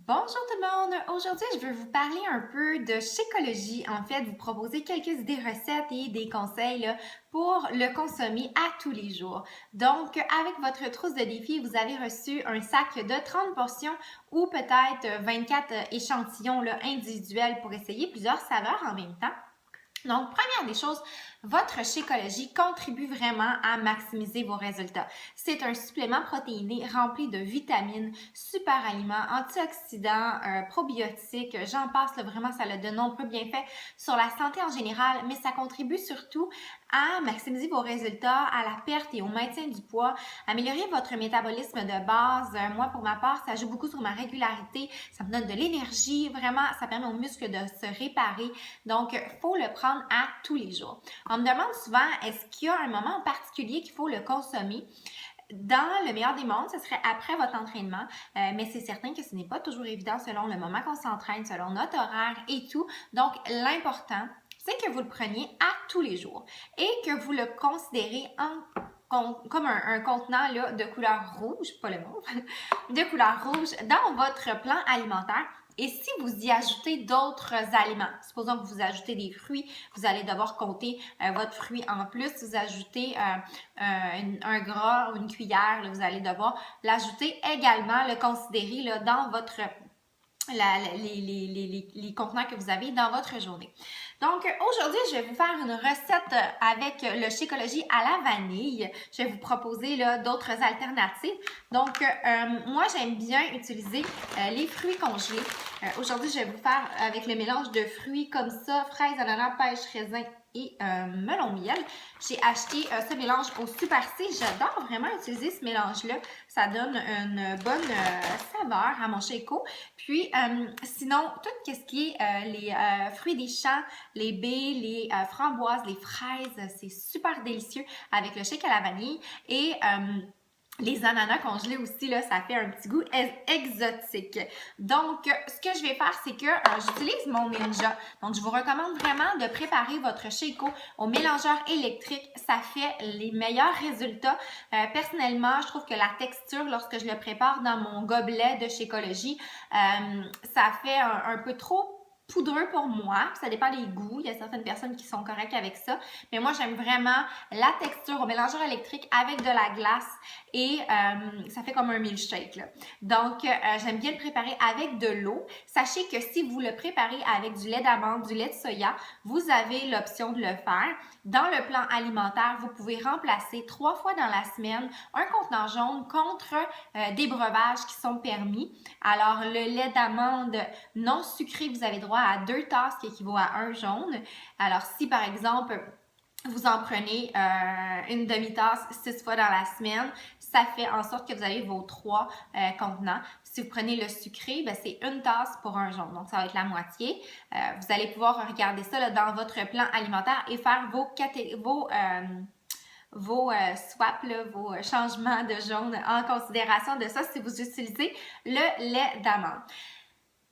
Bonjour tout le monde! Aujourd'hui, je veux vous parler un peu de Shakeology. En fait, vous proposer quelques idées recettes et des conseils là, pour le consommer à tous les jours. Donc, avec votre trousse de défi, vous avez reçu un sac de 30 portions ou peut-être 24 échantillons là, individuels pour essayer plusieurs saveurs en même temps. Donc, première des choses, votre Shakeology contribue vraiment à maximiser vos résultats. C'est un supplément protéiné rempli de vitamines, super aliments, antioxydants, probiotiques, j'en passe, là, vraiment, ça a de nombreux bienfaits sur la santé en général, mais ça contribue surtout à maximiser vos résultats, à la perte et au maintien du poids, améliorer votre métabolisme de base. Moi, pour ma part, ça joue beaucoup sur ma régularité, ça me donne de l'énergie, vraiment, ça permet aux muscles de se réparer. Donc, il faut le prendre à tous les jours. On me demande souvent, est-ce qu'il y a un moment en particulier qu'il faut le consommer? Dans le meilleur des mondes, ce serait après votre entraînement, mais c'est certain que ce n'est pas toujours évident selon le moment qu'on s'entraîne, selon notre horaire et tout. Donc, l'important, c'est que vous le preniez à tous les jours et que vous le considérez comme un contenant là, de couleur rouge, pas le mauve, de couleur rouge dans votre plan alimentaire. Et si vous y ajoutez d'autres aliments, supposons que vous ajoutez des fruits, vous allez devoir compter votre fruit en plus. Si vous ajoutez un gras ou une cuillère, là, vous allez devoir l'ajouter également, le considérer là, dans votre les contenants que vous avez dans votre journée. Donc, aujourd'hui, je vais vous faire une recette avec le Shakeology à la vanille. Je vais vous proposer d'autres alternatives. Donc, moi, j'aime bien utiliser les fruits congelés. Aujourd'hui, je vais vous faire avec le mélange de fruits comme ça, fraises, ananas, pêche, raisin et melon miel. J'ai acheté ce mélange au Super C. J'adore vraiment utiliser ce mélange-là. Ça donne une bonne saveur à mon Shake-O. Puis, sinon, tout ce qui est les fruits des champs, les baies, les framboises, les fraises, c'est super délicieux avec le shake à la vanille. Et les ananas congelés aussi, là, ça fait un petit goût exotique. Donc, ce que je vais faire, c'est que j'utilise mon Ninja. Donc, je vous recommande vraiment de préparer votre Shake-O au mélangeur électrique. Ça fait les meilleurs résultats. Personnellement, je trouve que la texture, lorsque je le prépare dans mon gobelet de Shakeology, ça fait un peu trop poudreux pour moi, ça dépend des goûts, il y a certaines personnes qui sont correctes avec ça, mais moi j'aime vraiment la texture au mélangeur électrique avec de la glace et ça fait comme un milkshake là. Donc j'aime bien le préparer avec de l'eau. Sachez que si vous le préparez avec du lait d'amande, du lait de soya, vous avez l'option de le faire. Dans le plan alimentaire, vous pouvez remplacer 3 fois dans la semaine un contenant jaune contre des breuvages qui sont permis. Alors le lait d'amande non sucré, vous avez droit à 2 tasses qui équivaut à 1 jaune. Alors, si par exemple, vous en prenez une demi-tasse 6 fois dans la semaine, ça fait en sorte que vous avez vos 3 contenants. Si vous prenez le sucré, ben, c'est 1 tasse pour 1 jaune, donc ça va être la moitié. Vous allez pouvoir regarder ça là, dans votre plan alimentaire et faire vos swaps, là, vos changements de jaune en considération de ça si vous utilisez le lait d'amande.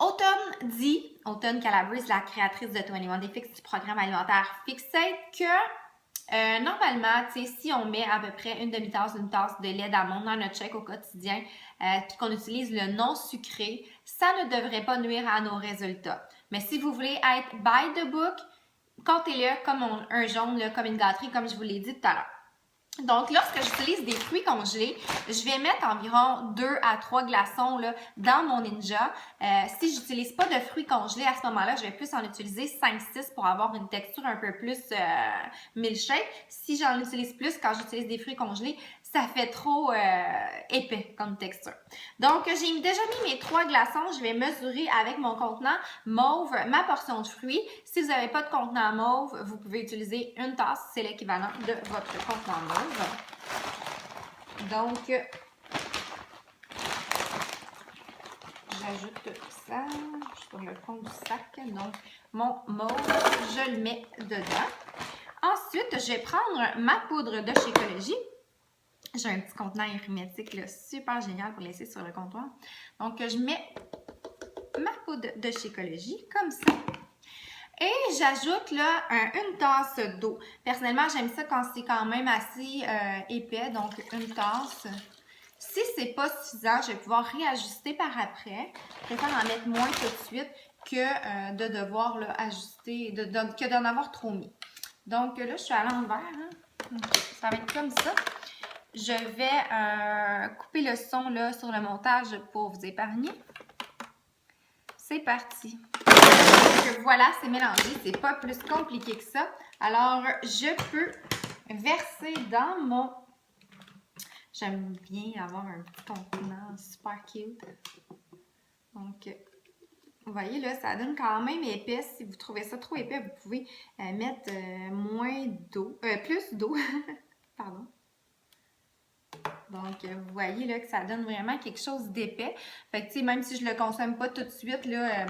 Autumn Calabrese, la créatrice de 21 Day Fix du programme alimentaire Fixate, que normalement, si on met à peu près une demi-tasse, une tasse de lait d'amande dans notre shake au quotidien, puis qu'on utilise le non sucré, ça ne devrait pas nuire à nos résultats. Mais si vous voulez être by the book, comptez-le comme un jaune, là, comme une gâterie, comme je vous l'ai dit tout à l'heure. Donc, lorsque j'utilise des fruits congelés, je vais mettre environ 2 à 3 glaçons là, dans mon Ninja. Si je n'utilise pas de fruits congelés, à ce moment-là, je vais plus en utiliser 5-6 pour avoir une texture un peu plus milkshake. Si j'en utilise plus quand j'utilise des fruits congelés, ça fait trop épais comme texture. Donc, j'ai déjà mis mes 3 glaçons. Je vais mesurer avec mon contenant mauve ma portion de fruits. Si vous n'avez pas de contenant mauve, vous pouvez utiliser une tasse. C'est l'équivalent de votre contenant mauve. Donc, j'ajoute ça sur le fond du sac. Donc, mon mauve, je le mets dedans. Ensuite, je vais prendre ma poudre de Shakeology. J'ai un petit contenant hermétique là, super génial pour laisser sur le comptoir. Donc, je mets ma poudre de Shakeology comme ça. Et j'ajoute là une tasse d'eau. Personnellement, j'aime ça quand c'est quand même assez épais. Donc, une tasse. Si c'est pas suffisant, je vais pouvoir réajuster par après. Je préfère en mettre moins tout de suite que de devoir là, ajuster, que d'en avoir trop mis. Donc là, je suis à l'envers. Hein? Ça va être comme ça. Je vais couper le son là, sur le montage pour vous épargner. C'est parti. Donc, voilà, c'est mélangé. C'est pas plus compliqué que ça. Alors, je peux verser dans mon... J'aime bien avoir un petit contenant super cute. Donc, vous voyez là, ça donne quand même épais. Si vous trouvez ça trop épais, vous pouvez mettre moins d'eau, plus d'eau. Pardon. Donc, vous voyez là que ça donne vraiment quelque chose d'épais. Fait que, tu sais, même si je le consomme pas tout de suite, là,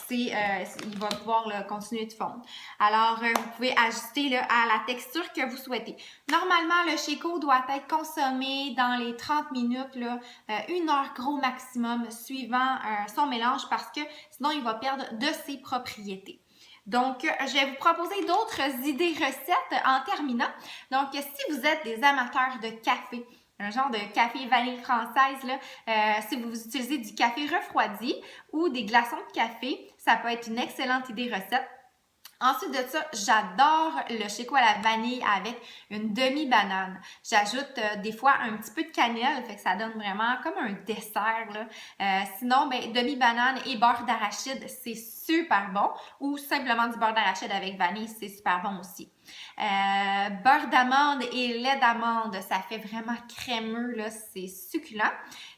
il va pouvoir là, continuer de fondre. Alors, vous pouvez ajuster là, à la texture que vous souhaitez. Normalement, le Sheko doit être consommé dans les 30 minutes, là, 1 heure gros maximum, suivant son mélange, parce que sinon, il va perdre de ses propriétés. Donc, je vais vous proposer d'autres idées recettes en terminant. Donc, si vous êtes des amateurs de café, un genre de café vanille française, là, si vous utilisez du café refroidi ou des glaçons de café, ça peut être une excellente idée recette. Ensuite de ça, j'adore le Sheko à la vanille avec une demi-banane. J'ajoute des fois un petit peu de cannelle, fait que ça donne vraiment comme un dessert, là. Sinon, ben, demi-banane et beurre d'arachide, c'est super bon. Ou simplement du beurre d'arachide avec vanille, c'est super bon aussi. Beurre d'amande et lait d'amande, ça fait vraiment crémeux, là, c'est succulent.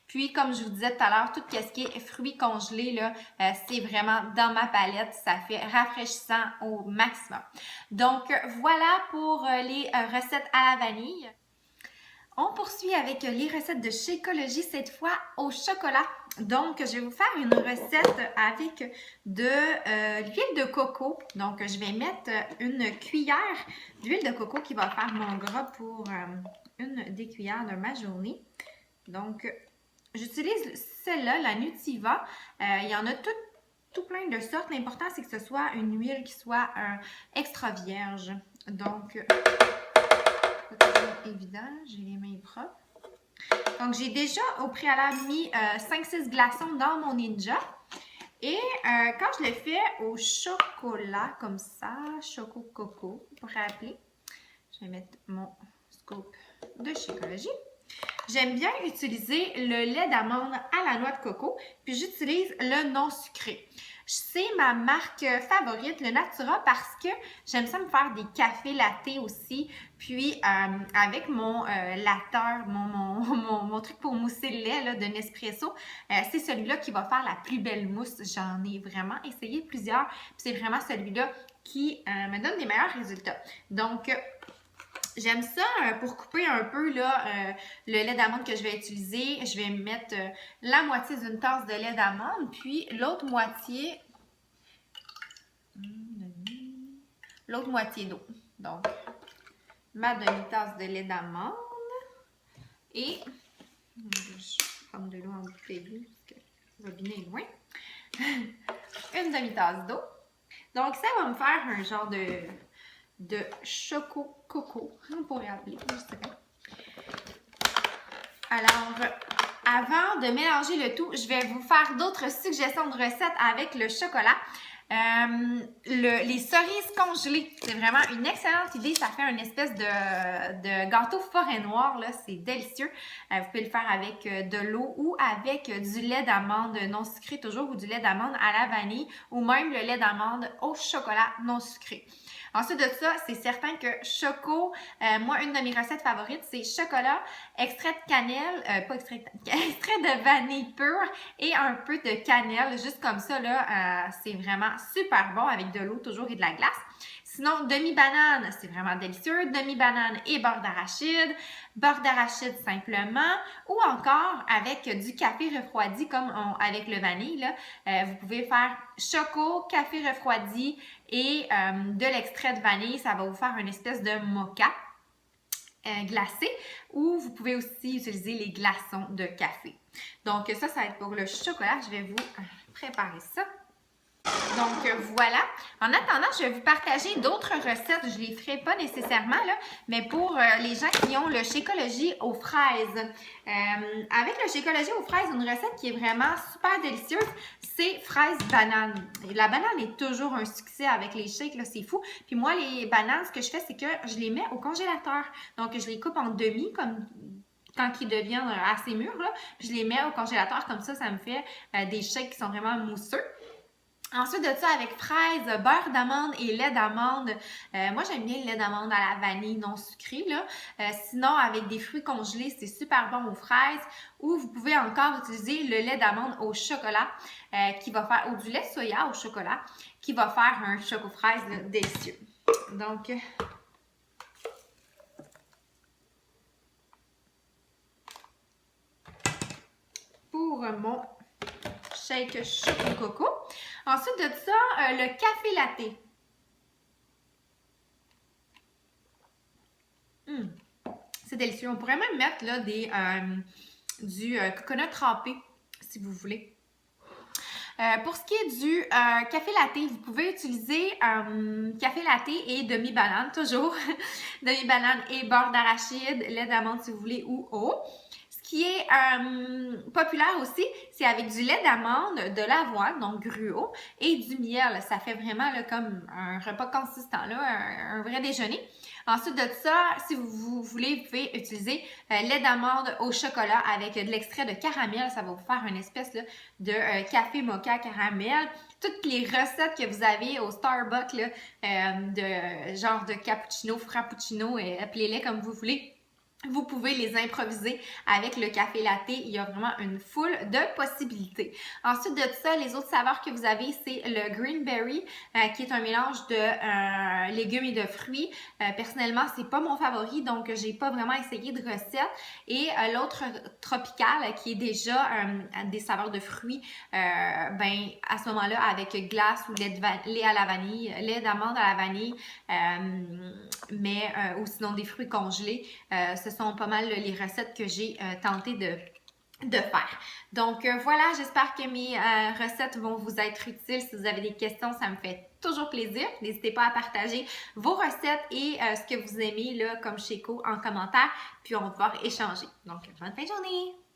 Puis, comme je vous disais tout à l'heure, tout ce qui est fruits congelés, là, c'est vraiment dans ma palette. Ça fait rafraîchissant au maximum. Donc, voilà pour les recettes à la vanille. On poursuit avec les recettes de Shakeology, cette fois au chocolat. Donc, je vais vous faire une recette avec de l'huile de coco. Donc, je vais mettre une cuillère d'huile de coco qui va faire mon gras pour une des cuillères de ma journée. Donc, j'utilise celle-là, la Nutiva. Il y en a tout plein de sortes. L'important, c'est que ce soit une huile qui soit extra vierge. Donc, pas toujours évident. J'ai les mains propres. Donc, j'ai déjà au préalable mis 5-6 glaçons dans mon Ninja. Et quand je le fais au chocolat, comme ça, Choco Coco, pour rappeler, je vais mettre mon scoop de Shakeology. J'aime bien utiliser le lait d'amande à la noix de coco, puis j'utilise le non sucré. C'est ma marque favorite, le Natura, parce que j'aime ça me faire des cafés lattés aussi. Puis avec mon latteur, mon truc pour mousser le lait là, de Nespresso, c'est celui-là qui va faire la plus belle mousse. J'en ai vraiment essayé plusieurs, puis c'est vraiment celui-là qui me donne les meilleurs résultats. Donc, j'aime ça pour couper un peu là, le lait d'amande que je vais utiliser. Je vais mettre la moitié d'une tasse de lait d'amande, puis l'autre moitié d'eau. Donc, ma demi-tasse de lait d'amande et je vais prendre de l'eau en bouteille parce que le robinet est loin. Une demi-tasse d'eau. Donc, ça va me faire un genre de choco coco, on pourrait appeler, je sais pas. Alors, avant de mélanger le tout, je vais vous faire d'autres suggestions de recettes avec le chocolat. Les cerises congelées, c'est vraiment une excellente idée. Ça fait une espèce de gâteau forêt noire, là, c'est délicieux. Vous pouvez le faire avec de l'eau ou avec du lait d'amande non sucré toujours ou du lait d'amande à la vanille ou même le lait d'amande au chocolat non sucré. Ensuite de ça, c'est certain que Choco, moi, une de mes recettes favorites, c'est chocolat, extrait de cannelle, pas extrait de vanille pure et un peu de cannelle, juste comme ça, là, c'est vraiment super bon avec de l'eau toujours et de la glace. Sinon, demi-banane, c'est vraiment délicieux. Demi-banane et beurre d'arachide simplement, ou encore avec du café refroidi comme avec le vanille. Là, vous pouvez faire choco, café refroidi et de l'extrait de vanille. Ça va vous faire une espèce de mocha glacé, ou vous pouvez aussi utiliser les glaçons de café. Donc ça va être pour le chocolat. Je vais vous préparer ça. Donc voilà. En attendant, je vais vous partager d'autres recettes. Je ne les ferai pas nécessairement, là, mais pour les gens qui ont le Shakeology aux fraises. Avec le Shakeology aux fraises, une recette qui est vraiment super délicieuse, c'est fraise banane. Et la banane est toujours un succès avec les shakes, là, c'est fou. Puis moi, les bananes, ce que je fais, c'est que je les mets au congélateur. Donc, je les coupe en demi, comme quand ils deviennent assez mûrs, là, puis je les mets au congélateur comme ça me fait des shakes qui sont vraiment mousseux. Ensuite de ça, avec fraises, beurre d'amande et lait d'amande. Moi, j'aime bien le lait d'amande à la vanille non sucré, là. Sinon, avec des fruits congelés, c'est super bon aux fraises. Ou vous pouvez encore utiliser le lait d'amande au chocolat, qui va faire, ou du lait soya au chocolat, qui va faire un choco fraise là, délicieux. Donc, pour mon shake choco coco. Ensuite de ça, le café latte. C'est délicieux. On pourrait même mettre là, du coconut râpé, si vous voulez. Pour ce qui est du café latte, vous pouvez utiliser café latte et demi-banane, toujours. Demi-banane et beurre d'arachide, lait d'amande si vous voulez, ou eau. Ce qui est populaire aussi, c'est avec du lait d'amande, de l'avoine, donc gruau, et du miel. Ça fait vraiment là, comme un repas consistant, là, un vrai déjeuner. Ensuite de ça, si vous voulez, vous pouvez utiliser lait d'amande au chocolat avec de l'extrait de caramel. Ça va vous faire une espèce là, de café mocha caramel. Toutes les recettes que vous avez au Starbucks, là, de genre de cappuccino, frappuccino, appelez-les comme vous voulez. Vous pouvez les improviser avec le café latte. Il y a vraiment une foule de possibilités. Ensuite de ça, les autres saveurs que vous avez, c'est le greenberry, qui est un mélange de légumes et de fruits. Personnellement, c'est pas mon favori, donc j'ai pas vraiment essayé de recette. Et l'autre tropical, qui est déjà des saveurs de fruits, ben à ce moment-là, avec glace ou lait à la vanille, lait d'amande à la vanille, ou sinon des fruits congelés. Ce sont pas mal les recettes que j'ai tenté de faire. Donc voilà, j'espère que mes recettes vont vous être utiles. Si vous avez des questions, ça me fait toujours plaisir. N'hésitez pas à partager vos recettes et ce que vous aimez là, comme Sheko en commentaire, puis on va pouvoir échanger. Donc, bonne fin de journée!